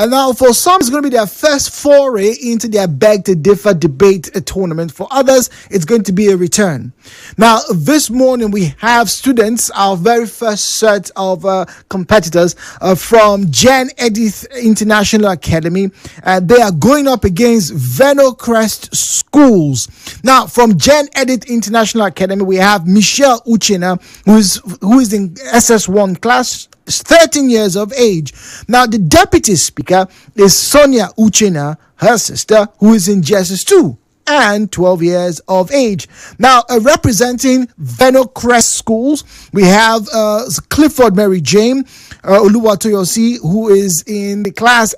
And now, for some, it's going to be their first foray into their Beg to Differ debate tournament. For others, it's going to be a return. Now, this morning, we have students, our very first set of competitors from Jen Edith International Academy. They are going up against Venocrest Schools. Now, from Jen Edith International Academy, we have Michelle Uchenna, who is in SS1 class, 13 years of age. Now, the deputy speaker is Sonia Uchenna, her sister, who is in JSS2 and 12 years of age. Now, representing Venocrest Schools, we have Clifford Maryjane, Oluwatoyosi, who is in the class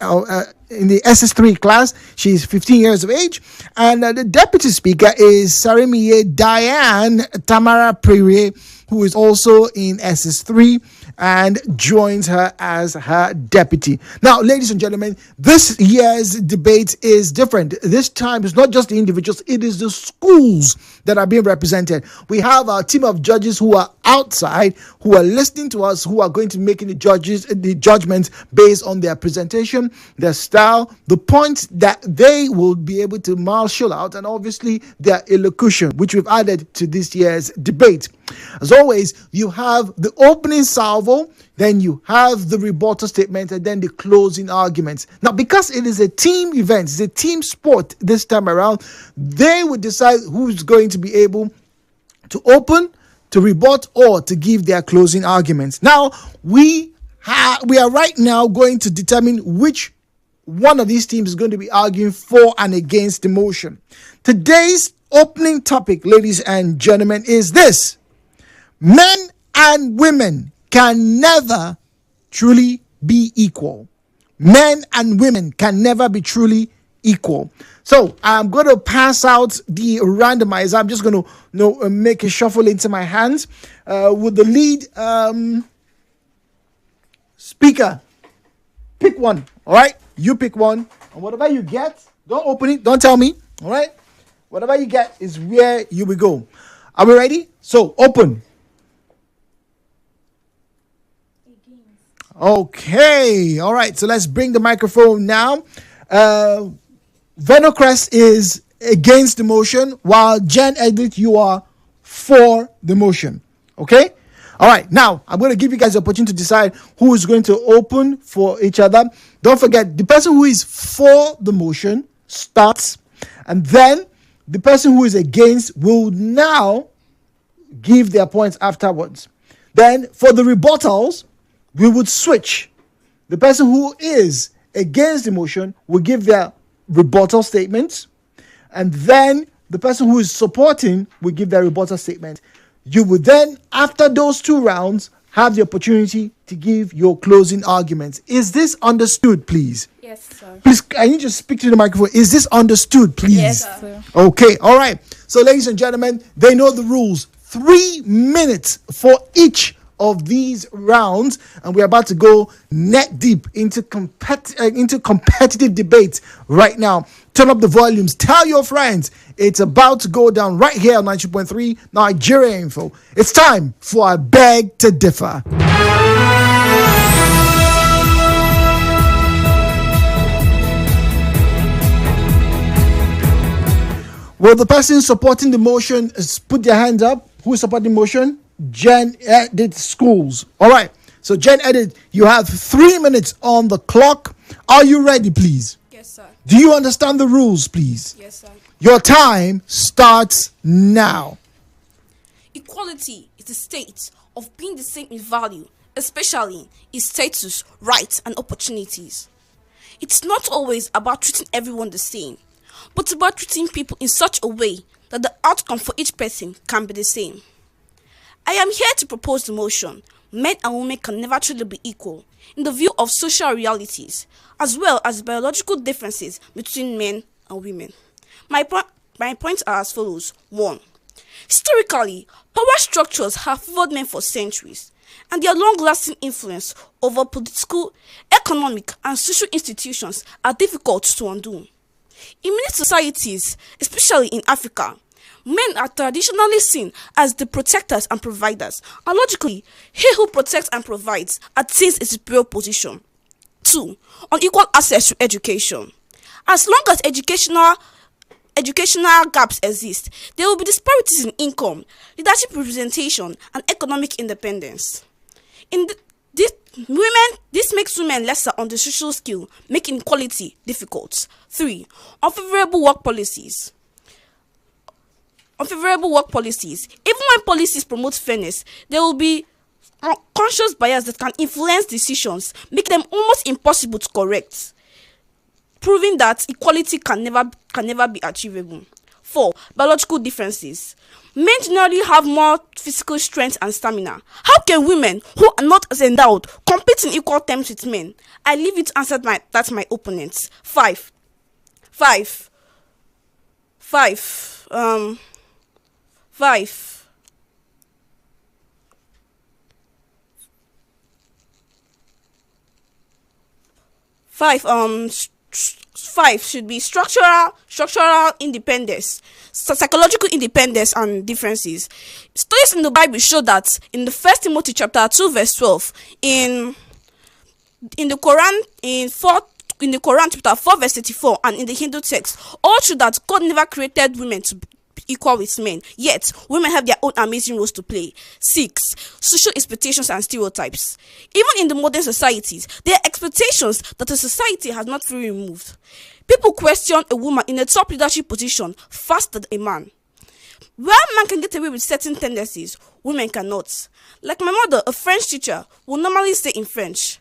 in the SS3 class. She's 15 years of age. And the deputy speaker is Sarimiye Diane Tamara Prere, who is also in SS3 and joins her as her deputy. Now, ladies and gentlemen, this year's debate is different. This time, it's not just the individuals, it is the schools that are being represented. We have our team of judges who are outside, who are listening to us, who are going to make the judgments based on their presentation, their style, the points that they will be able to marshal out, and obviously their elocution, which we've added to this year's debate. As always, you have the opening salvo, then you have the rebuttal statement, and then the closing arguments. Now, because it is a team event, it's a team sport this time around, they will decide who's going to be able to open, to rebut, or to give their closing arguments. Now, we are right now going to determine which one of these teams is going to be arguing for and against the motion. Today's opening topic, ladies and gentlemen, is this: men and women can never truly be equal. Men and women can never be truly equal. So I'm going to pass out the randomizer. I'm just going to make a shuffle into my hands with the lead speaker. Pick one. All right, you pick one, and whatever you get, don't open it, don't tell me. All right, whatever you get is where you will go. Are we ready? So open. Okay, all right, so let's bring the microphone now. Venocrest is against the motion, while Jen Edith, you are for the motion. Okay? All right, now I'm going to give you guys the opportunity to decide who is going to open for each other. Don't forget, the person who is for the motion starts, and then the person who is against will now give their points afterwards. Then for the rebuttals, we would switch. The person who is against the motion will give their rebuttal statements, and then the person who is supporting will give their rebuttal statement. You would then, after those two rounds, have the opportunity to give your closing arguments. Is this understood, please? Yes, sir. Please, I need you to speak to the microphone. Is this understood, please? Yes, sir. Okay, all right. So, ladies and gentlemen, they know the rules. 3 minutes for each of these rounds, and we're about to go neck deep into competitive debate right now. Turn up the volumes. Tell your friends it's about to go down right here on 92.3 Nigeria Info. It's time for a Beg to Differ. Will the person supporting the motion put their hands up? Who is supporting the motion? Jen Edith Schools. All right. So, Jen Edith, you have 3 minutes on the clock. Are you ready, please? Yes, sir. Do you understand the rules, please? Yes, sir. Your time starts now. Equality is the state of being the same in value, especially in status, rights, and opportunities. It's not always about treating everyone the same, but about treating people in such a way that the outcome for each person can be the same. I am here to propose the motion: men and women can never truly be equal in the view of social realities, as well as biological differences between men and women. My points are as follows. 1. Historically, power structures have favored men for centuries, and their long-lasting influence over political, economic, and social institutions are difficult to undo. In many societies, especially in Africa, men are traditionally seen as the protectors and providers, and logically, he who protects and provides attains a superior position. 2. Unequal access to education. As long as educational gaps exist, there will be disparities in income, leadership representation, and economic independence. This makes women lesser on the social scale, making equality difficult. 3. Unfavorable work policies. Even when policies promote fairness, there will be unconscious bias that can influence decisions, making them almost impossible to correct, proving that equality can never be achievable. 4. Biological differences. Men generally have more physical strength and stamina. How can women who are not as endowed compete in equal terms with men? I leave it to answer that's my opponents. 5. Should be structural independence, psychological independence, and differences. Studies in the Bible show that in the 1 Timothy chapter 2 verse 12, in the Quran chapter 4 verse 34, and in the Hindu text, all show that God never created women to be equal with men, yet women have their own amazing roles to play. 6. Social expectations and stereotypes. Even in the modern societies, there are expectations that the society has not fully removed. People question a woman in a top leadership position faster than a man. While men can get away with certain tendencies, women cannot. Like my mother, a French teacher, will normally say in French,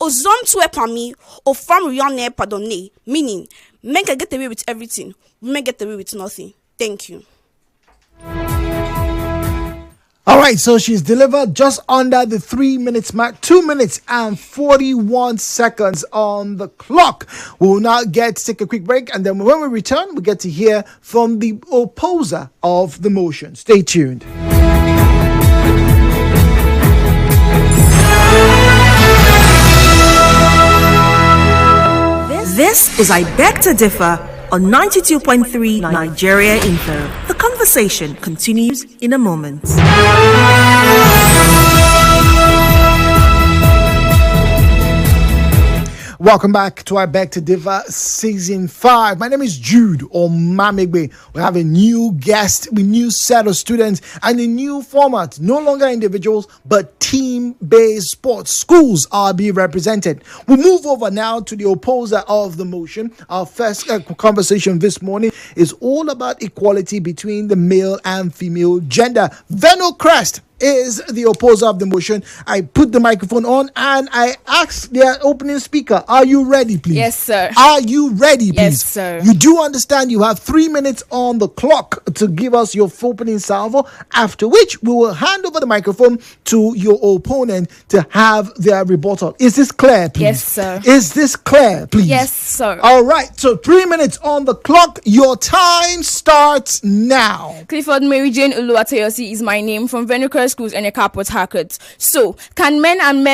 "Aux hommes tu es parmi, aux femmes rien n'est pardonné," meaning men can get away with everything, women get away with nothing. Thank you. All right, so she's delivered just under the 3 minutes mark, 2 minutes and 41 seconds on the clock. We will now take a quick break, and then when we return, we get to hear from the opposer of the motion. Stay tuned. This is I Beg to Differ on 92.3 Nigeria Info. The conversation continues in a moment. Welcome back to I Beg to Differ Season 5. My name is Jude Omamegbe. We have a new guest, a new set of students, and a new format. No longer individuals, but team-based sports. Schools are being represented. We'll move over now to the opposer of the motion. Our first conversation this morning is all about equality between the male and female gender. Veno Crest is the opposer of the motion. I put the microphone on and I ask their opening speaker, are you ready, please? Yes, sir. Are you ready, please? Yes, sir. You do understand you have 3 minutes on the clock to give us your opening salvo, after which we will hand over the microphone to your opponent to have their rebuttal. Is this clear, please? Yes, sir. Is this clear, please? Yes, sir. All right, so 3 minutes on the clock. Your time starts now. Clifford Maryjane Oluwatoyosi is my name, from Venucur Schools and Port Harcourt. So, can men and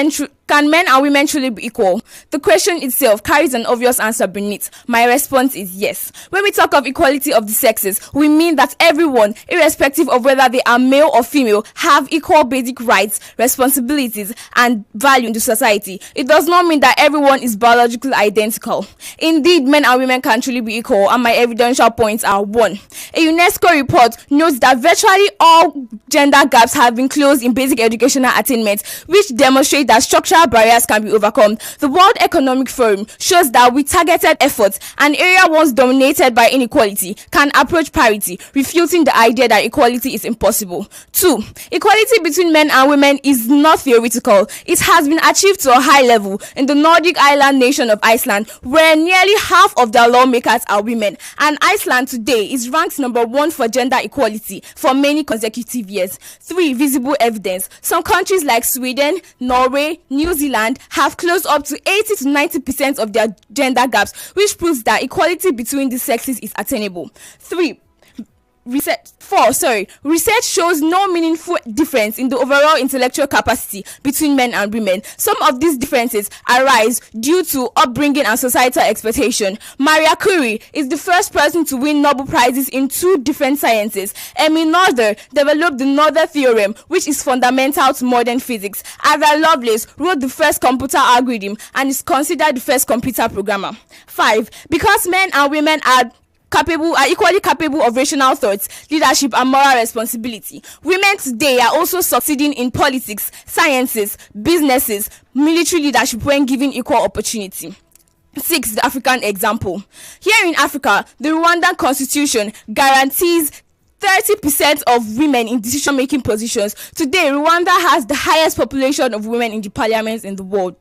women truly be equal? The question itself carries an obvious answer beneath. My response is yes. When we talk of equality of the sexes, we mean that everyone, irrespective of whether they are male or female, have equal basic rights, responsibilities, and value in the society. It does not mean that everyone is biologically identical. Indeed, men and women can truly be equal, and my evidential points are: 1. A UNESCO report notes that virtually all gender gaps have been closed in basic educational attainment, which demonstrate that structural barriers can be overcome. The World Economic Forum shows that with targeted efforts, an area once dominated by inequality can approach parity, refuting the idea that equality is impossible. 2. Equality between men and women is not theoretical. It has been achieved to a high level in the Nordic island nation of Iceland, where nearly half of their lawmakers are women, and Iceland today is ranked number 1 for gender equality for many consecutive years. 3. Visible evidence. Some countries like Sweden, Norway, New Zealand have closed up to 80 to 90% of their gender gaps, which proves that equality between the sexes is attainable. 4. Research shows no meaningful difference in the overall intellectual capacity between men and women. Some of these differences arise due to upbringing and societal expectation. Maria Curie is the first person to win Nobel Prizes in 2 different sciences. Emil Noether developed the Noether theorem, which is fundamental to modern physics. Ada Lovelace wrote the first computer algorithm and is considered the first computer programmer. 5. Because men and women are equally capable of rational thoughts, leadership, and moral responsibility. Women today are also succeeding in politics, sciences, businesses, military leadership when given equal opportunity. 6. The African example. Here in Africa, the Rwandan constitution guarantees 30% of women in decision-making positions. Today, Rwanda has the highest population of women in the parliaments in the world.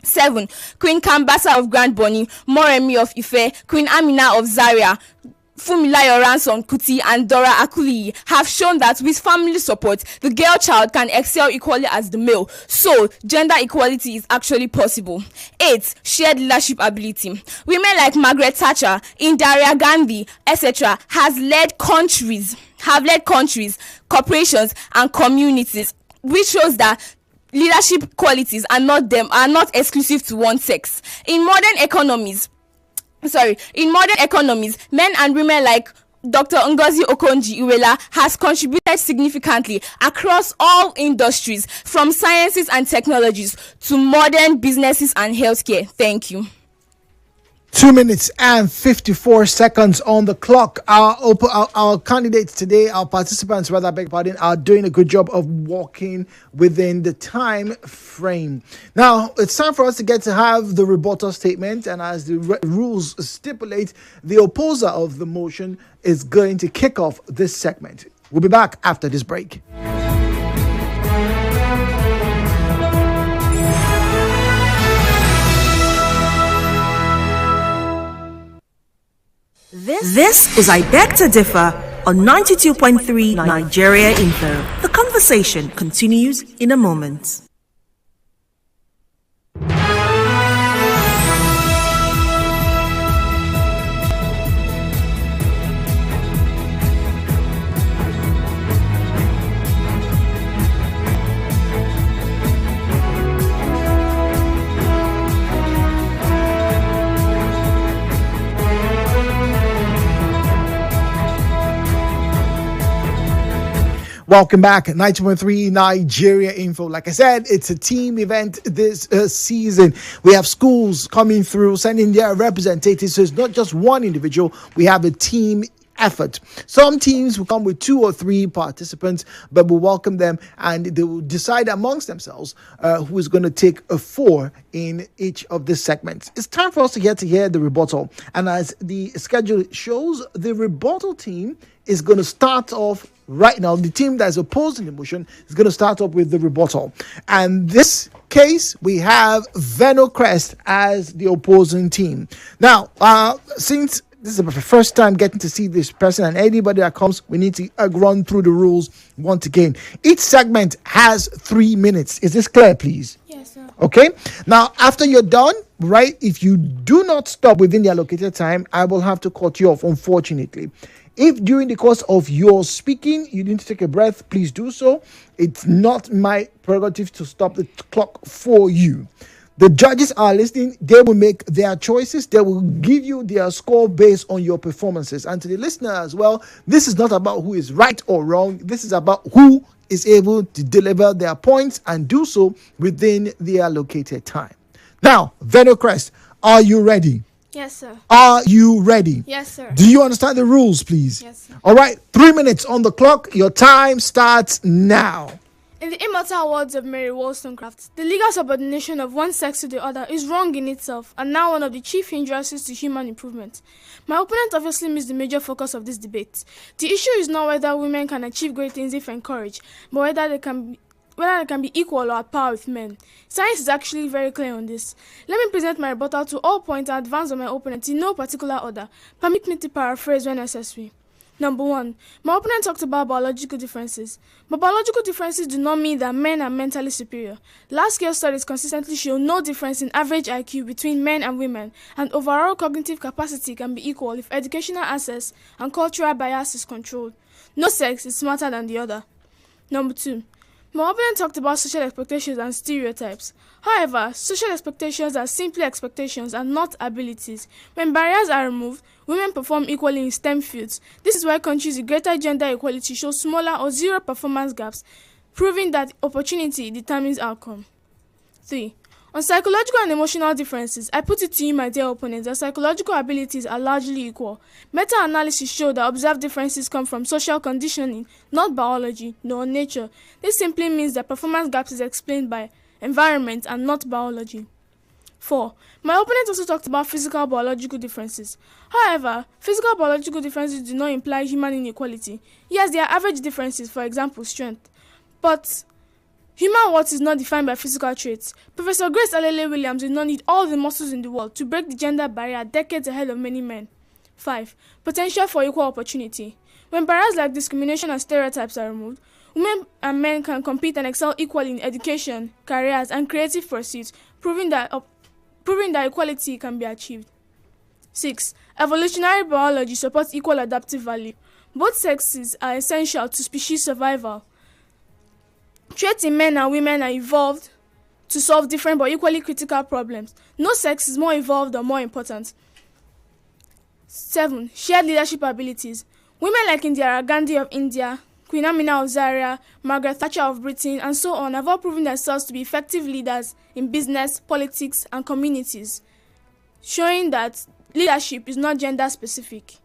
7. Queen Kambasa of Grand Boni, Moremi of Ife, Queen Amina of Zaria, Fumilayo Ransom Kuti, and Dora Akuliyi have shown that with family support, the girl child can excel equally as the male. So, gender equality is actually possible. 8. Shared leadership ability. Women like Margaret Thatcher, Indira Gandhi, etc. have led countries, corporations, and communities, which shows that leadership qualities are not exclusive to one sex. In modern economies, men and women like Dr. Ngozi Okonjo-Iweala has contributed significantly across all industries, from sciences and technologies to modern businesses and healthcare. Thank you. 2 minutes and 54 seconds on the clock. Our candidates today, our participants rather, beg pardon, are doing a good job of walking within the time frame. Now, it's time for us to get to have the rebuttal statement, and as the rules stipulate, the opposer of the motion is going to kick off this segment. We'll be back after this break. This is I Beg to Differ on 92.3 Nigeria Info. The conversation continues in a moment. Welcome back, 90.3 Nigeria Info. Like I said, it's a team event this season. We have schools coming through, sending their representatives. So it's not just one individual. We have a team effort. Some teams will come with 2 or 3 participants, but we'll welcome them and they will decide amongst themselves who is going to take a 4 in each of the segments. It's time for us to get to hear the rebuttal. And as the schedule shows, the rebuttal team is going to start off right now. The team that's opposing the motion is going to start up with the rebuttal. And this case, we have Venocrest as the opposing team. Now, since this is the first time getting to see this person, and anybody that comes, we need to run through the rules once again. Each segment has 3 minutes. Is this clear, please? Yes, sir. Okay. Now, after you're done, right, if you do not stop within the allocated time, I will have to cut you off, unfortunately. If during the course of your speaking you need to take a breath, please do so. It's not my prerogative to stop the clock for you. The judges are listening. They will make their choices. They will give you their score based on your performances. And to the listener as well, this is not about who is right or wrong. This is about who is able to deliver their points and do so within the allocated time. Now, Venocrest, are you ready? Yes, sir. Are you ready? Yes, sir. Do you understand the rules, please? Yes, sir. All right, 3 minutes on the clock. Your time starts now. In the immortal words of Mary Wollstonecraft, the legal subordination of one sex to the other is wrong in itself and now one of the chief hindrances to human improvement. My opponent obviously missed the major focus of this debate. The issue is not whether women can achieve great things if encouraged, but whether they can be equal or at par with men. Science is actually very clear on this. Let me present my rebuttal to all points and advance on my opponent in no particular order. Permit me to paraphrase when necessary. Number 1. My opponent talked about biological differences. But biological differences do not mean that men are mentally superior. Large-scale studies consistently show no difference in average IQ between men and women, and overall cognitive capacity can be equal if educational access and cultural bias is controlled. No sex is smarter than the other. Number 2. My opponent talked about social expectations and stereotypes. However, social expectations are simply expectations and not abilities. When barriers are removed, women perform equally in STEM fields. This is why countries with greater gender equality show smaller or zero performance gaps, proving that opportunity determines outcome. 3. On psychological and emotional differences, I put it to you, my dear opponents, that psychological abilities are largely equal. Meta-analysis show that observed differences come from social conditioning, not biology, nor nature. This simply means that performance gaps is explained by environment and not biology. 4. My opponent also talked about physical biological differences. However, physical biological differences do not imply human inequality. Yes, there are average differences, for example, strength. But human worth is not defined by physical traits. Professor Grace Alele Williams did not need all the muscles in the world to break the gender barrier decades ahead of many men. 5. Potential for equal opportunity. When barriers like discrimination and stereotypes are removed, women and men can compete and excel equally in education, careers, and creative pursuits, proving that equality can be achieved. 6. Evolutionary biology supports equal adaptive value. Both sexes are essential to species survival. Traits in men and women are evolved to solve different but equally critical problems. No sex is more evolved or more important. 7. Shared leadership abilities. Women like Indira Gandhi of India, Queen Amina of Zaria, Margaret Thatcher of Britain, and so on have all proven themselves to be effective leaders in business, politics, and communities, showing that leadership is not gender specific.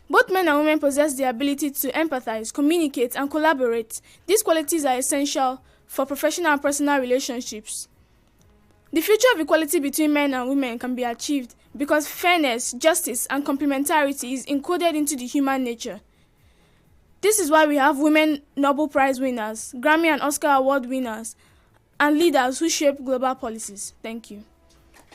Both men and women possess the ability to empathize, communicate, and collaborate. These qualities are essential for professional and personal relationships. The future of equality between men and women can be achieved because fairness, justice, and complementarity is encoded into the human nature. This is why we have women Nobel Prize winners, Grammy and Oscar Award winners, and leaders who shape global policies. Thank you.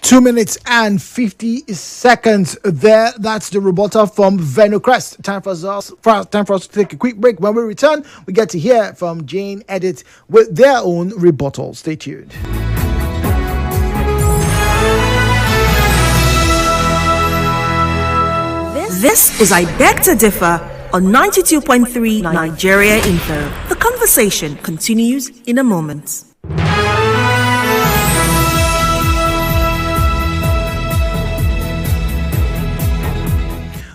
2 minutes and 50 seconds there. That's the rebuttal from Venocrest. Time for us to take a quick break. When we return, we get to hear from Jane Edit with their own rebuttal. Stay tuned. This is I Beg to Differ on 92.3 Nigeria Info. The conversation continues in a moment.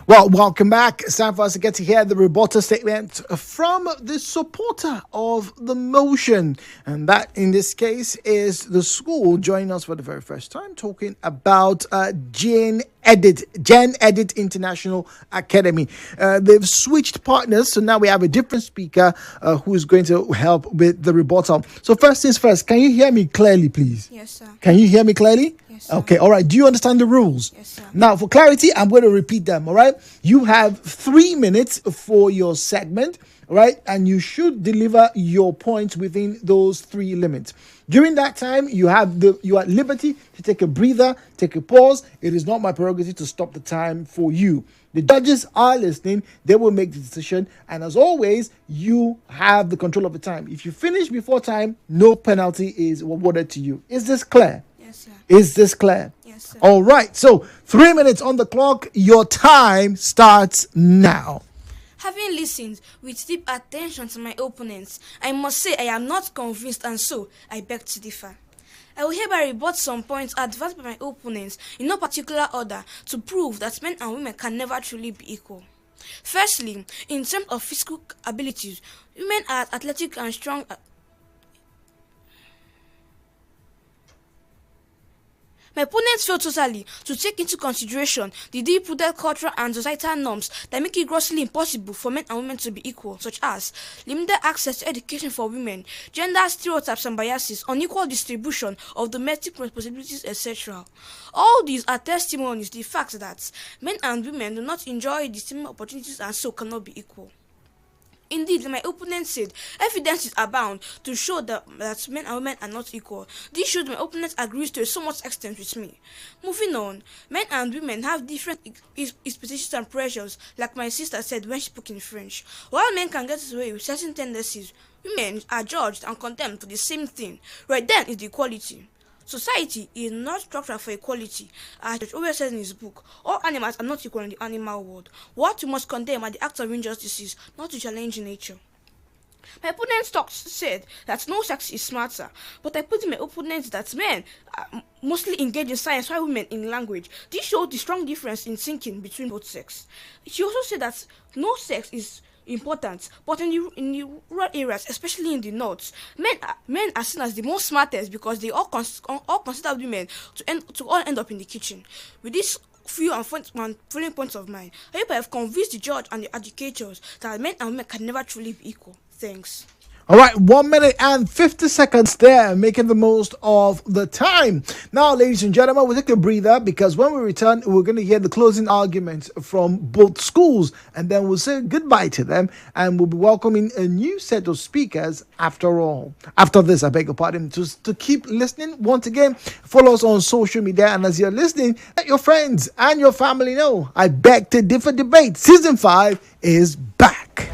Well, welcome back. It's time for us to get to hear the rebuttal statement from the supporter of the motion. And that, in this case, is the school joining us for the very first time, talking about Gen Edit International Academy. They've switched partners, so now we have a different speaker who is going to help with the rebuttal. So first things first, can you hear me clearly, please? Yes, sir. Can you hear me clearly? Yes, sir. Okay, all right. Do you understand the rules? Yes, sir. Now, for clarity, I'm going to repeat them, all right? You have 3 minutes for your segment, all right? And you should deliver your points within those 3 limits. During that time, you are at liberty to take a breather, take a pause. It is not my prerogative to stop the time for you. The judges are listening. They will make the decision. And as always, you have the control of the time. If you finish before time, no penalty is awarded to you. Is this clear? Yes, sir. Is this clear? Yes, sir. All right. So 3 minutes on the clock. Your time starts now. Having listened with deep attention to my opponents, I must say I am not convinced, and so I beg to differ. I will hereby rebut some points advanced by my opponents in no particular order to prove that men and women can never truly be equal. Firstly, in terms of physical abilities, women are athletic and strong. My opponents fail totally to take into consideration the deep-rooted cultural and societal norms that make it grossly impossible for men and women to be equal, such as limited access to education for women, gender stereotypes and biases, unequal distribution of domestic responsibilities, etc. All these are testimonies to the fact that men and women do not enjoy the same opportunities and so cannot be equal. Indeed, like my opponent said, evidences abound to show that men and women are not equal. This shows my opponent agrees to a somewhat extent with me. Moving on, men and women have different expectations and pressures, like my sister said when she spoke in French. While men can get away with certain tendencies, women are judged and condemned for the same thing. Right then is the equality. Society is not structured for equality, as George Orwell says in his book. All animals are not equal in the animal world. What we must condemn are the acts of injustices, not to challenge nature. My opponent said that no sex is smarter, but I put in my opponent that men mostly engage in science while women in language. This shows the strong difference in thinking between both sexes. She also said that no sex is important, but in the rural areas, especially in the north, men are seen as the most smartest because they all consider women to all end up in the kitchen. With this few and following points of mine, I hope I have convinced the judge and the educators that men and women can never truly be equal. Thanks. All right, 1 minute and 50 seconds there, making the most of the time. Now, ladies and gentlemen, we'll take a breather because when we return, we're going to hear the closing arguments from both schools, and then we'll say goodbye to them, and we'll be welcoming a new set of speakers after all. After this, I beg your pardon, to keep listening. Once again, follow us on social media, and as you're listening, let your friends and your family know. I Beg to Differ Debate Season 5 is back.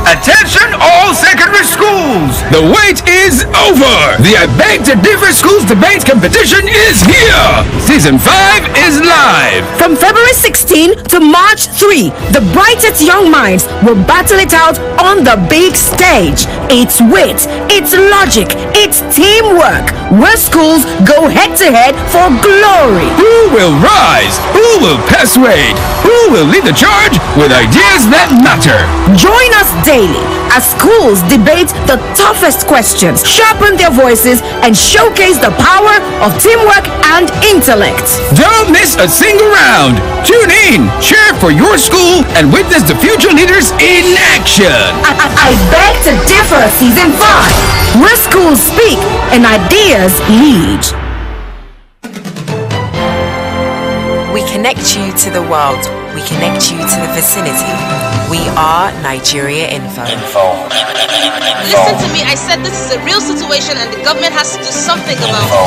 Attention all secondary schools! The wait is over! The I Beg to Differ Schools Debate Competition is here! Season 5 is live! From February 16 to March 3, the brightest young minds will battle it out on the big stage. It's wit, it's logic, it's teamwork, where schools go head to head for glory. Who will rise? Who will persuade? Who will lead the charge with ideas that matter? Join us daily as schools debate the toughest questions, sharpen their voices, and showcase the power of teamwork and intellect. Don't miss a single round! Tune in, cheer for your school, and witness the future leaders in action! I Beg to Differ Season 5, where schools speak and ideas lead. We connect you to the world. We connect you to the vicinity. We are Nigeria Info. Listen to me, I said this is a real situation and the government has to do something about it.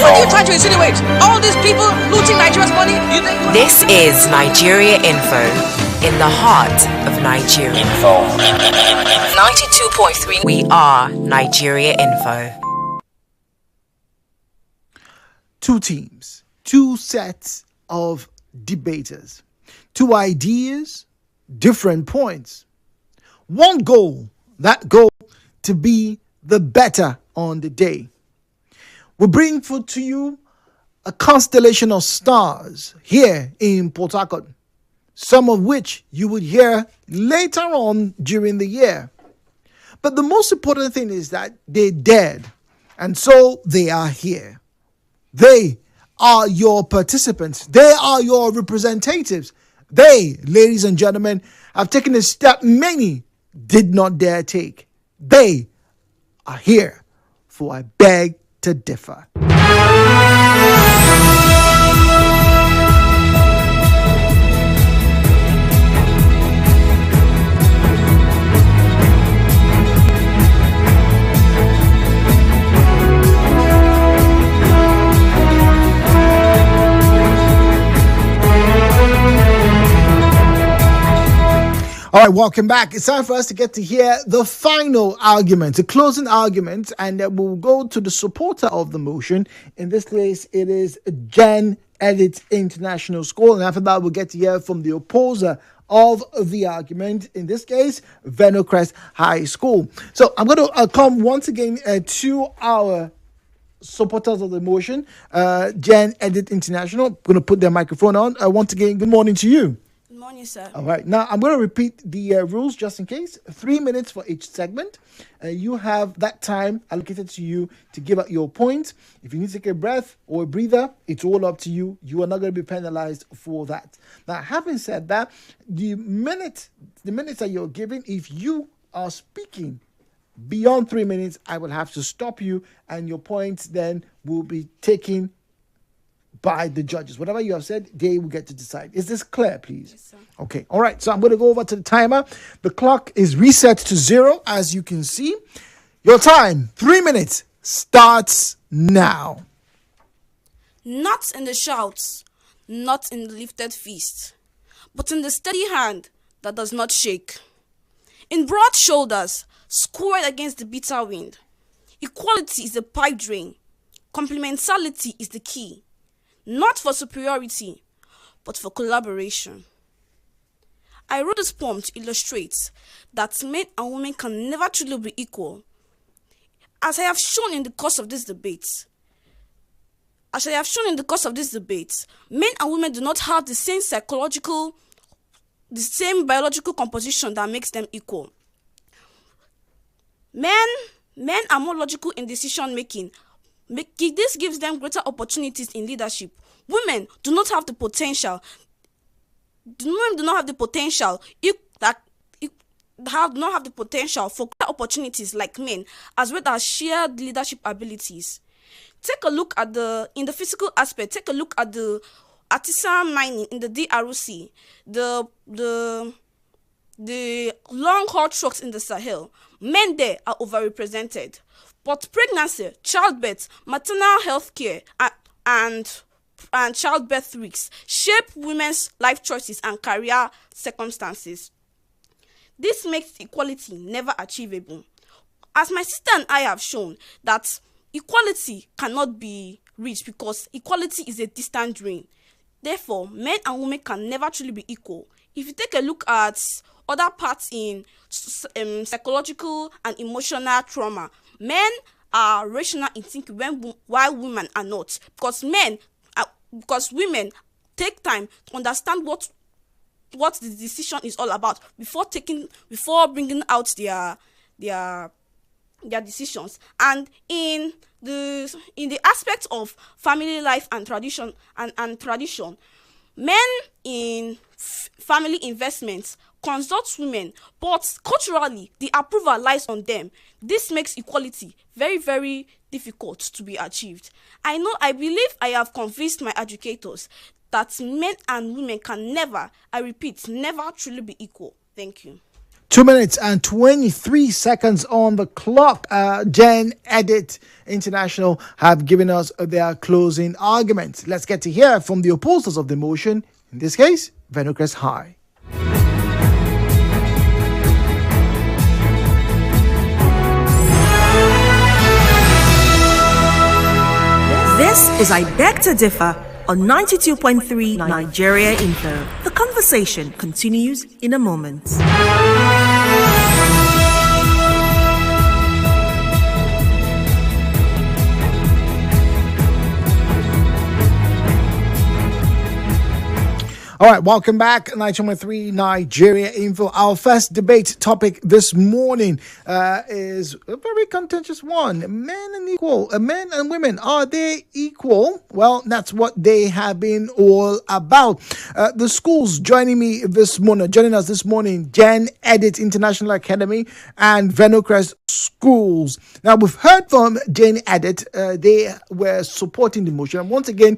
What are you trying to insinuate? All these people looting Nigeria's money? You think? This is Nigeria Info, in the heart of Nigeria. 92.3. We are Nigeria Info. Two teams, two sets of debaters, two ideas, different points, one goal, that goal to be the better on the day. We bring forth to you a constellation of stars here in Port Harcourt, some of which you would hear later on during the year. But the most important thing is that they dared, and so they are here. They are your participants. They are your representatives. They, ladies and gentlemen, have taken a step many did not dare take. They are here for I Beg to Differ. All right, welcome back. It's time for us to get to hear the final argument, the closing argument, and we'll go to the supporter of the motion. In this case, it is Jen Edit International School, and after that, we'll get to hear from the opposer of the argument, in this case, Venocrest High School. So I'm going to come once again to our supporters of the motion, Jen Edit International. I'm going to put their microphone on. Once again, good morning to you. Morning, sir. All right. Now, I'm going to repeat the rules just in case. 3 minutes for each segment. You have that time allocated to you to give out your point. If you need to take a breath or a breather, it's all up to you. You are not going to be penalized for that. Now, having said that, the minutes that you're given, if you are speaking Beyond 3 minutes, I will have to stop you, and your points then will be taken by the judges. Whatever you have said, they will get to decide. Is this clear, please? Yes, sir. Okay. All right. So I'm going to go over to the timer. The clock is reset to 0, as you can see. Your time, 3 minutes, starts now. Not in the shouts, not in the lifted fist, but in the steady hand that does not shake. In broad shoulders, squared against the bitter wind. Equality is the pipe dream. Complementarity is the key. Not for superiority, but for collaboration. I wrote this poem to illustrate that men and women can never truly be equal. As I have shown in the course of this debate, men and women do not have the same biological composition that makes them equal. Men are more logical in decision making. This gives them greater opportunities in leadership. Women do not have the potential. Women do not have the potential for greater opportunities like men, as well as shared leadership abilities. Take a look at in the physical aspect. Take a look at the artisan mining in the DRC, the long haul trucks in the Sahel. Men there are overrepresented. But pregnancy, childbirth, maternal health care, and childbirth risks shape women's life choices and career circumstances. This makes equality never achievable. As my sister and I have shown, that equality cannot be reached because equality is a distant dream. Therefore, men and women can never truly be equal. If you take a look at other parts in psychological and emotional trauma, men are rational in thinking while women are not, because women take time to understand what the decision is all about before bringing out their decisions. And in the aspect of family life and tradition men in family investments consult women, but culturally the approval lies on them. This makes equality very, very difficult to be achieved. I believe I have convinced my educators that men and women can never, I repeat, never truly be equal. Thank you. 2 minutes and 23 seconds on the clock. Gen Edit International have given us their closing argument. Let's get to hear from the opposers of the motion, in this case, Venocrest High. This is I Beg to Differ on 92.3 Nigeria Info. The conversation continues in a moment. All right, welcome back. 92.3 Nigeria Info. Our first debate topic this morning is a very contentious one. Men and women, are they equal? Well, that's what they have been all about. The schools joining us this morning, Gen Edit International Academy and Venocrest Schools. Now, we've heard from Gen Edit. They were supporting the motion. And once again,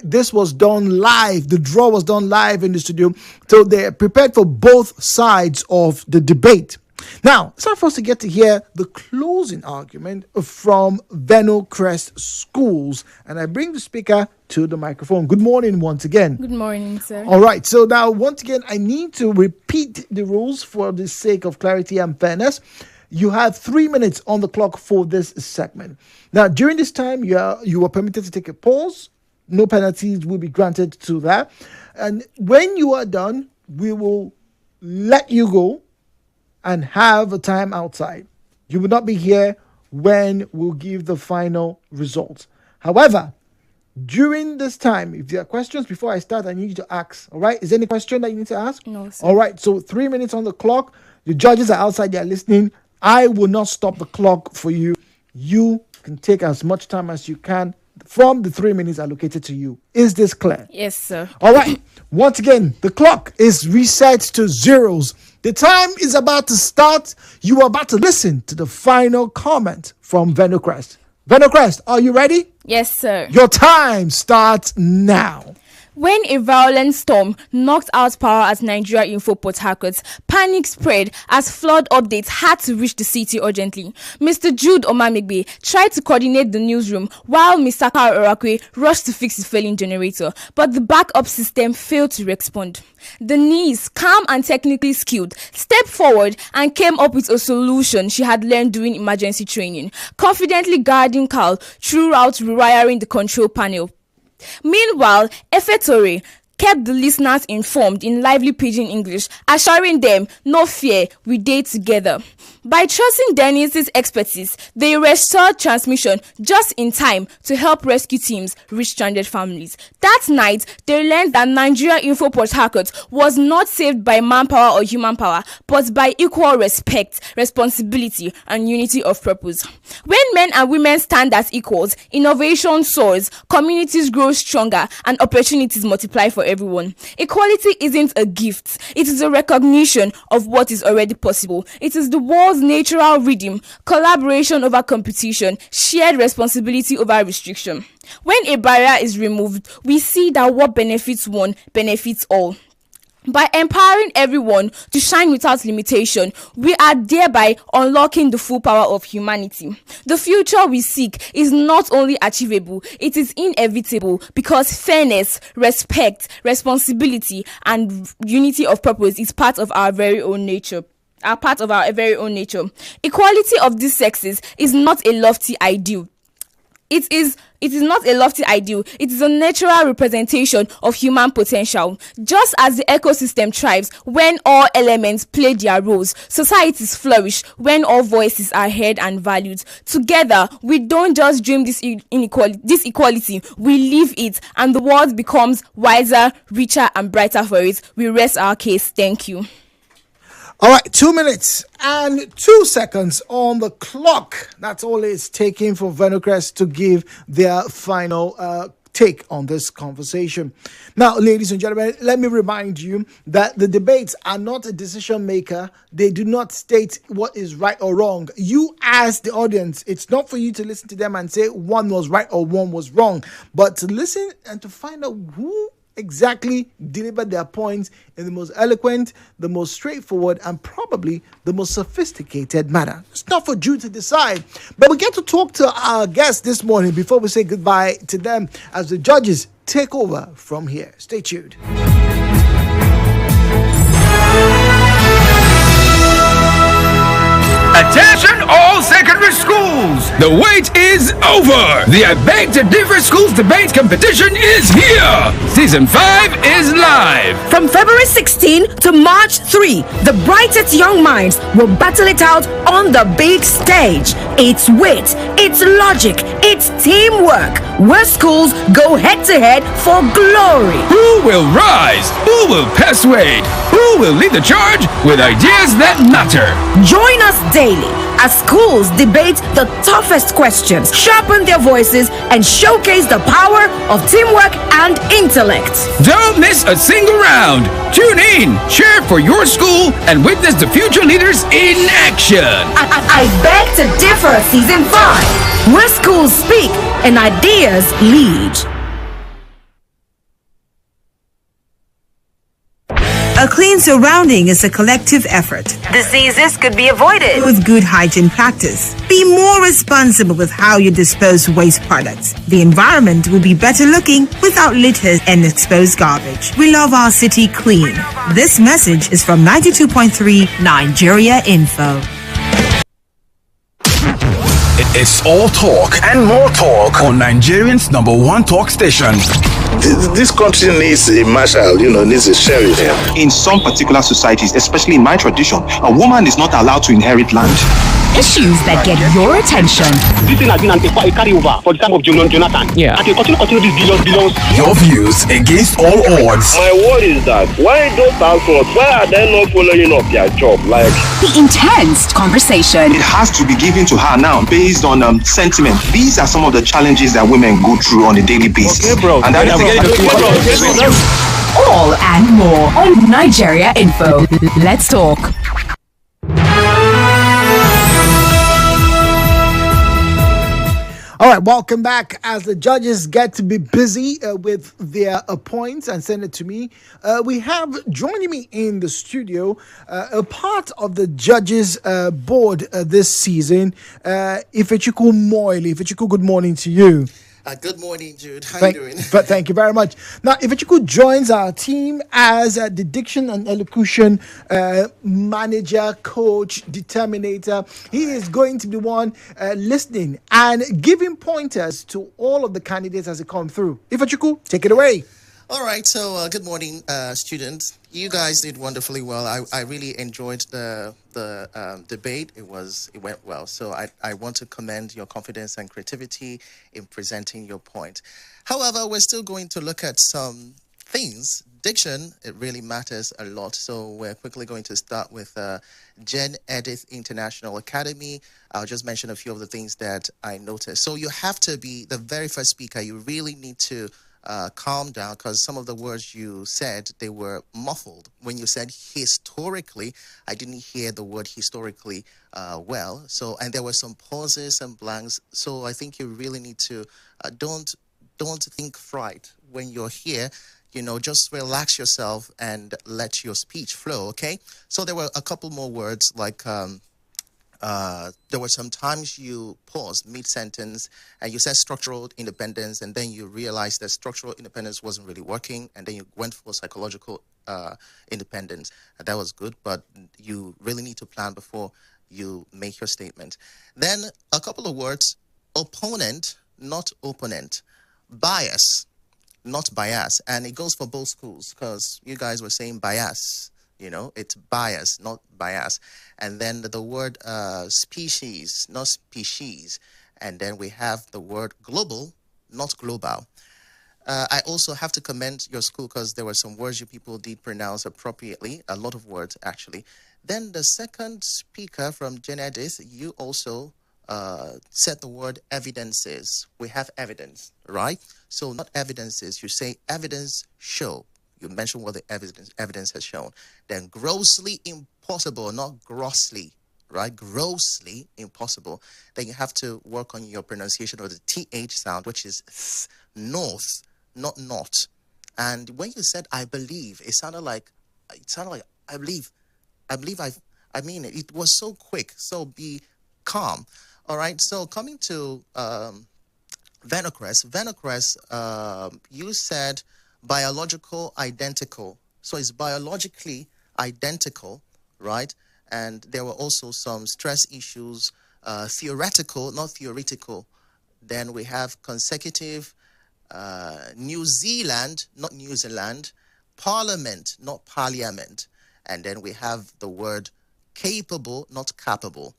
this was done live. The draw was done live in the studio, so they're prepared for both sides of the debate. Now, it's time for us to get to hear the closing argument from Venocrest Schools, and I bring the speaker to the microphone. Good morning once again. Good morning, sir. All right, so now once again, I need to repeat the rules for the sake of clarity and fairness. You have 3 minutes on the clock for this segment. Now, during this time, you are permitted to take a pause. No penalties will be granted to that. And when you are done, we will let you go and have a time outside. You will not be here when we'll give the final results. However, during this time, if there are questions before I start, I need you to ask. All right? Is there any question that you need to ask? No, sir. All right. So 3 minutes on the clock. The judges are outside. They are listening. I will not stop the clock for you. You can take as much time as you can from the 3 minutes allocated to you. Is this clear? Yes, sir. All right. Once again, the clock is reset to zeros. The time is about to start. You are about to listen to the final comment from Venocrest. Venocrest, are you ready? Yes, sir. Your time starts now. When a violent storm knocked out power at Nigeria Info Port Harcourt, panic spread as flood updates had to reach the city urgently. Mr. Jude Omamegbe tried to coordinate the newsroom while Mr. Carl Orakwe rushed to fix his failing generator, but the backup system failed to respond. Denise, calm and technically skilled, stepped forward and came up with a solution she had learned during emergency training, confidently guiding Carl throughout rewiring the control panel. Meanwhile, Efetore kept the listeners informed in lively pidgin English, assuring them, no fear, we dey together. By trusting Denise's expertise, they restored transmission just in time to help rescue teams reach stranded families. That night, they learned that Nigeria Info Port Harcourt was not saved by manpower or human power, but by equal respect, responsibility, and unity of purpose. When men and women stand as equals, innovation soars, communities grow stronger, and opportunities multiply for everyone. Equality isn't a gift, it is a recognition of what is already possible. It is the world's natural rhythm, collaboration over competition, shared responsibility over restriction. When a barrier is removed, we see that what benefits one benefits all. By empowering everyone to shine without limitation, we are thereby unlocking the full power of humanity. The future we seek is not only achievable, it is inevitable, because fairness, respect, responsibility, and unity of purpose is part of our very own nature. Equality of these sexes is not a lofty ideal. It is not a lofty ideal. It is a natural representation of human potential. Just as the ecosystem thrives when all elements play their roles, societies flourish when all voices are heard and valued. Together, we don't just dream this equality, we live it, and the world becomes wiser, richer, and brighter for it. We rest our case. Thank you. All right, 2 minutes and 2 seconds on the clock. That's all it's taking for Venocrest to give their final take on this conversation. Now, ladies and gentlemen, let me remind you that the debates are not a decision maker. They do not state what is right or wrong. You, as the audience, it's not for you to listen to them and say one was right or one was wrong, but to listen and to find out who exactly delivered their points in the most eloquent, the most straightforward, and probably the most sophisticated manner. It's not for you to decide, but we get to talk to our guests this morning before we say goodbye to them as the judges take over from here. Stay tuned. Attention all secondary schools! The wait is over! The I Beg to Differ Schools Debate Competition is here! Season 5 is live! From February 16 to March 3, the brightest young minds will battle it out on the big stage. It's wit, it's logic, it's teamwork, where schools go head-to-head for glory. Who will rise? Who will persuade? Who will lead the charge with ideas that matter? Join us daily as schools debate the toughest questions, sharpen their voices, and showcase the power of teamwork and intellect. Don't miss a single round. Tune in, cheer for your school, and witness the future leaders in action. I Beg to Differ Season 5, where schools speak and ideas lead. A clean surrounding is a collective effort. Diseases could be avoided With good hygiene practice. Be more responsible with how you dispose waste products. The environment will be better looking without litter and exposed garbage. We love our city clean. This message is from 92.3 Nigeria Info. It's all talk and more talk on Nigerians' #1 talk station. This country needs a marshal, needs a sheriff. In some particular societies, especially in my tradition, a woman is not allowed to inherit land. Issues that get your attention. This thing has been a carryover for the time of Jonathan. Yeah. And they continue these billions. Your views against all odds. My word is that why those pastors, why are they not following up their job? The intense conversation. It has to be given to her now based on sentiment. These are some of the challenges that women go through on a daily basis. Okay, bro. And that is All and more on Nigeria Info. Let's talk. All right, welcome back. As the judges get to be busy with their points and send it to me, we have joining me in the studio a part of the judges board this season, Ifechukwu Moily. Ifechukwu, good morning to you. Good morning, Jude. How you doing? But thank you very much. Now, Ifechukwu joins our team as the diction and elocution manager, coach, determinator. He is going to be the one listening and giving pointers to all of the candidates as they come through. Ifechukwu, take it away. All right, so good morning, students. You guys did wonderfully well. I really enjoyed the debate. It went well. So I want to commend your confidence and creativity in presenting your point. However, we're still going to look at some things. Diction, it really matters a lot. So we're quickly going to start with Gen Edith International Academy. I'll just mention a few of the things that I noticed. So you have to be the very first speaker. You really need to calm down, because some of the words you said, they were muffled. When you said historically, I didn't hear the word historically well. So, and there were some pauses and blanks. So I think you really need to don't think fright when you're here. You know, just relax yourself and let your speech flow. Okay. So there were a couple more words like. There were some times you paused mid-sentence and you said structural independence, and then you realized that structural independence wasn't really working, and then you went for psychological independence. That was good, but you really need to plan before you make your statement. Then a couple of words: opponent, not opponent; bias, not bias. And it goes for both schools, because you guys were saying bias. You know, it's bias, not bias. And then the word species, not species. And then we have the word global, not global. I also have to commend your school, because there were some words you people did pronounce appropriately, a lot of words actually. Then the second speaker from Gen Edith, you also said the word evidences. We have evidence, right? So not evidences, you say evidence show. You mentioned what the evidence has shown. Then grossly impossible, not grossly, right? Grossly impossible. Then you have to work on your pronunciation of the TH sound, which is th, north, not not. And when you said I believe, it sounded like I believe. I mean it. It was so quick. So be calm. All right. So coming to Venocrest. Venocrest, you said biological identical. So it's biologically identical, right? And there were also some stress issues, theoretical, not theoretical. Then we have consecutive, New Zealand, not New Zealand, parliament, not parliament. And then we have the word capable, not capable.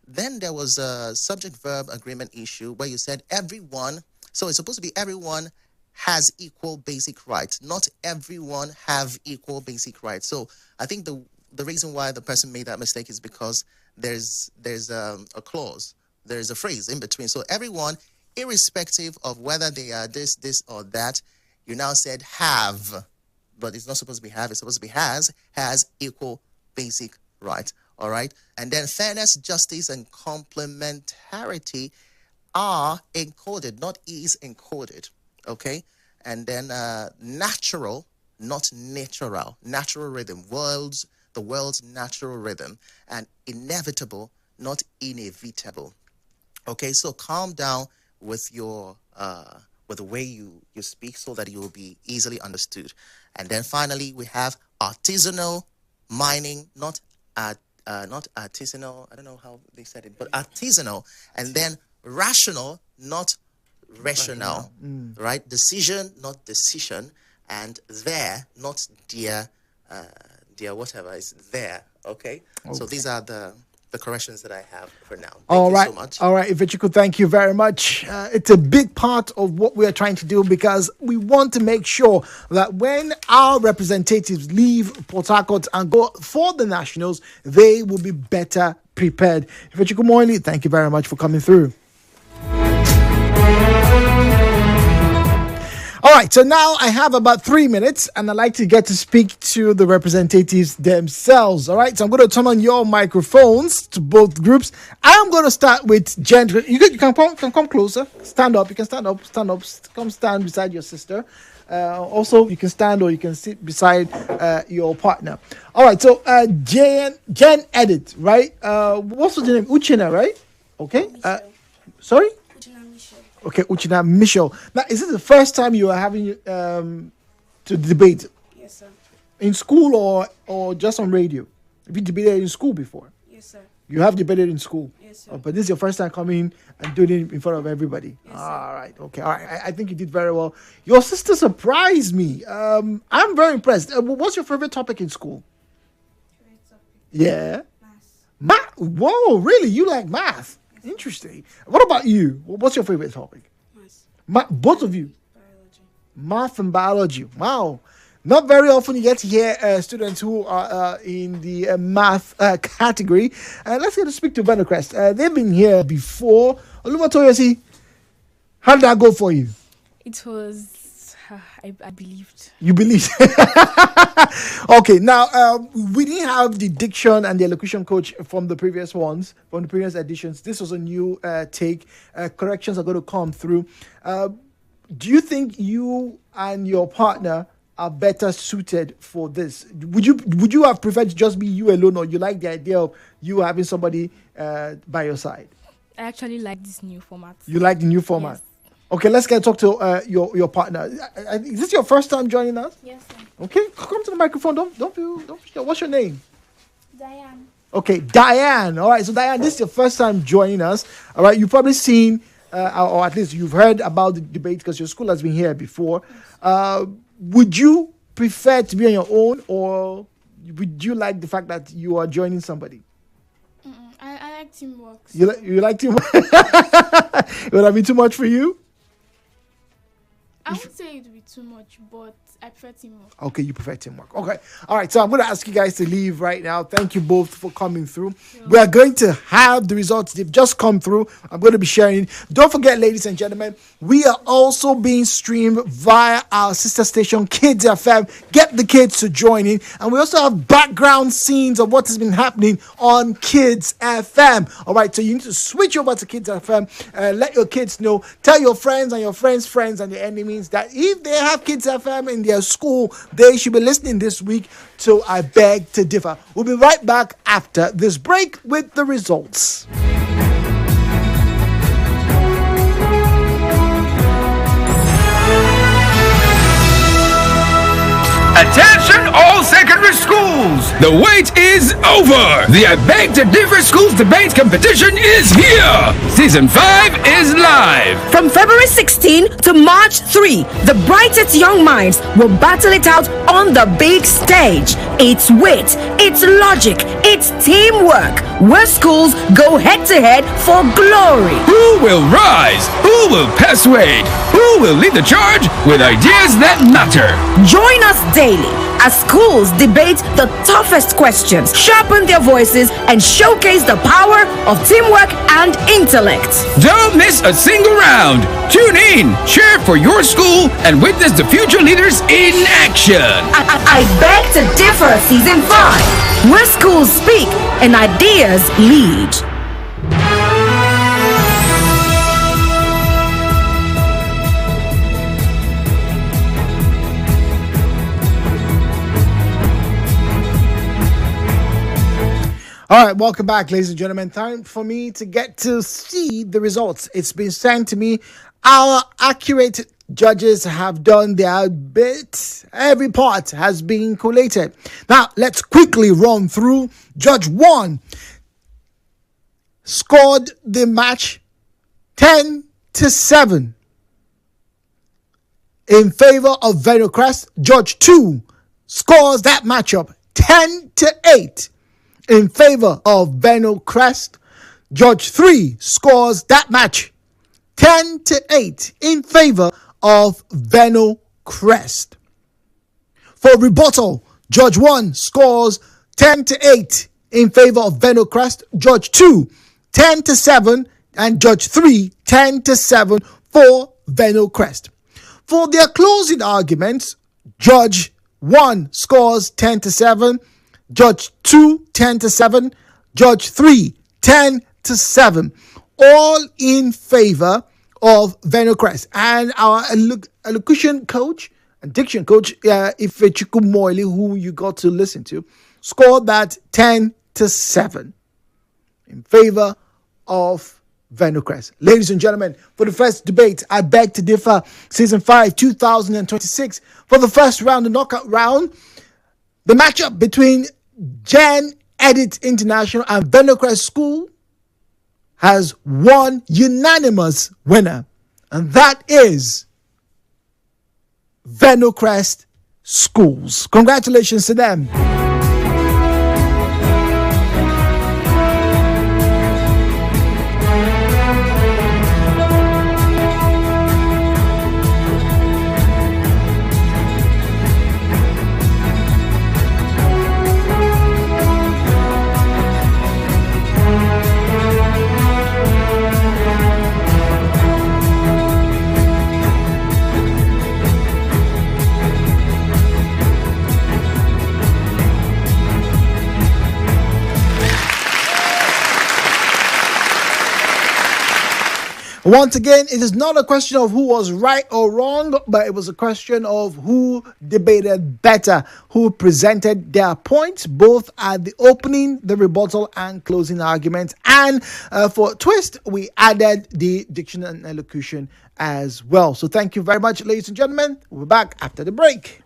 Then there was a subject-verb agreement issue where you said everyone, so it's supposed to be everyone has equal basic rights. Not everyone have equal basic rights. So I think the reason why the person made that mistake is because there's a clause, there's a phrase in between. So everyone, irrespective of whether they are this or that, you now said have, but it's not supposed to be have, it's supposed to be has equal basic rights. All right. And then fairness, justice, and complementarity are encoded, not is encoded. Okay, and then natural, not natural rhythm, the world's natural rhythm, and inevitable, not inevitable. Okay, so calm down with your with the way you speak, so that you will be easily understood. And then finally, we have artisanal mining, not artisanal. I don't know how they said it, but artisanal, and then rational, not rational, right? Decision, not decision, and there, not dear, whatever is there. Okay? So these are the corrections that I have for now. Thank you so much. All right, Ifechukwu, thank you very much. It's a big part of what we are trying to do, because we want to make sure that when our representatives leave Port Harcourt and go for the nationals, they will be better prepared. Ifechukwu Moily, thank you very much for coming through. All right, so now I have about 3 minutes, and I'd like to get to speak to the representatives themselves. All right, so I'm going to turn on your microphones to both groups. I'm going to start with gender. You can come closer. Stand up. You can stand up. Come stand beside your sister. Also, you can stand or you can sit beside your partner. All right, so Jen Edit, right? What's your name? Uchenna, right? Okay. Sorry? Okay, Uchenna Michelle. Now, is this the first time you are having to debate? Yes, sir. In school or just on radio? Have you debated in school before? Yes, sir. You have debated in school? Yes, sir. But this is your first time coming and doing it in front of everybody? Yes, sir. All right, okay. All right, I think you did very well. Your sister surprised me. I'm very impressed. What's your favorite topic in school? Yeah? Math. Whoa, really? You like math? Interesting. What about you? What's your favorite topic? Both of you? Biology. Math and biology. Wow. Not very often you get to hear students who are in the math category. Let's get to speak to Venocrest. They've been here before. Oluwatoyosi, how did that go for you? It was, I believed. You believed? Okay, now we didn't have the diction and the elocution coach from the previous ones, from the previous editions. This was a new take. Corrections are going to come through. Do you think you and your partner are better suited for this? Would you have preferred to just be you alone, or you like the idea of you having somebody by your side? I actually like this new format. You like the new format? Yes. Okay, let's get to talk to your partner. Is this your first time joining us? Yes, sir. Okay, come to the microphone. Don't feel. What's your name? Diane. Okay, Diane. All right, so Diane, this is your first time joining us. All right, you've probably seen, or at least you've heard about the debate because your school has been here before. Would you prefer to be on your own, or would you like the fact that you are joining somebody? I like teamwork. You like teamwork? Would that be too much for you? I would say it would be too much, but I prefer teamwork. Okay, you prefer teamwork. Okay. All right, so I'm going to ask you guys to leave right now. Thank you both for coming through. Sure. We are going to have the results. They've just come through. I'm going to be sharing. Don't forget, ladies and gentlemen, we are also being streamed via our sister station, Kids FM. Get the kids to join in. And we also have background scenes of what has been happening on Kids FM. All right, so you need to switch over to Kids FM. Let your kids know. Tell your friends and your friends' friends and your enemies that if they have Kids FM in their school, they should be listening this week to I Beg to Differ. We'll be right back after this break with the results. Attention all secondary schools! The wait is over! The I Beg to Differ Schools Debate Competition is here! Season 5 is live! From February 16 to March 3, the brightest young minds will battle it out on the big stage. It's wit, it's logic, it's teamwork, where schools go head-to-head for glory. Who will rise? Who will persuade? Who will lead the charge with ideas that matter? Join us daily as schools debate the toughest questions, sharpen their voices, and showcase the power of teamwork and intellect. Don't miss a single round. Tune in, cheer for your school, and witness the future leaders in action. I Beg to Differ Season 5, where schools speak and ideas lead. All right, welcome back, ladies and gentlemen. Time for me to get to see the results. It's been sent to me. Our accurate judges have done their bit. Every part has been collated. Now, let's quickly run through. Judge 1 scored the match 10-7 in favor of Venocrest. Judge 2 scores that matchup 10-8 in favor of Venocrest. Judge 3 scores that match 10-8 in favor of Venocrest. For rebuttal, Judge 1 scores 10-8 in favor of Venocrest. Judge 2 10-7 and Judge 3 10-7 for Venocrest. For their closing arguments, Judge 1 scores 10-7, Judge 2 10-7, Judge 3 10-7, all in favor of Venocrest. And our elocution coach and diction coach, Ifechukwu Moili, who you got to listen to, scored that 10-7 in favor of Venocrest. Ladies and gentlemen, for the first debate, I Beg to Differ, Season 5, 2026. For the first round, the knockout round, the matchup between Gen Edit International and Venocrest School has one unanimous winner, and that is Venocrest Schools. Congratulations to them. Once again, it is not a question of who was right or wrong, but it was a question of who debated better, who presented their points, both at the opening, the rebuttal, and closing arguments. And for twist, we added the diction and elocution as well. So thank you very much, ladies and gentlemen. We'll be back after the break.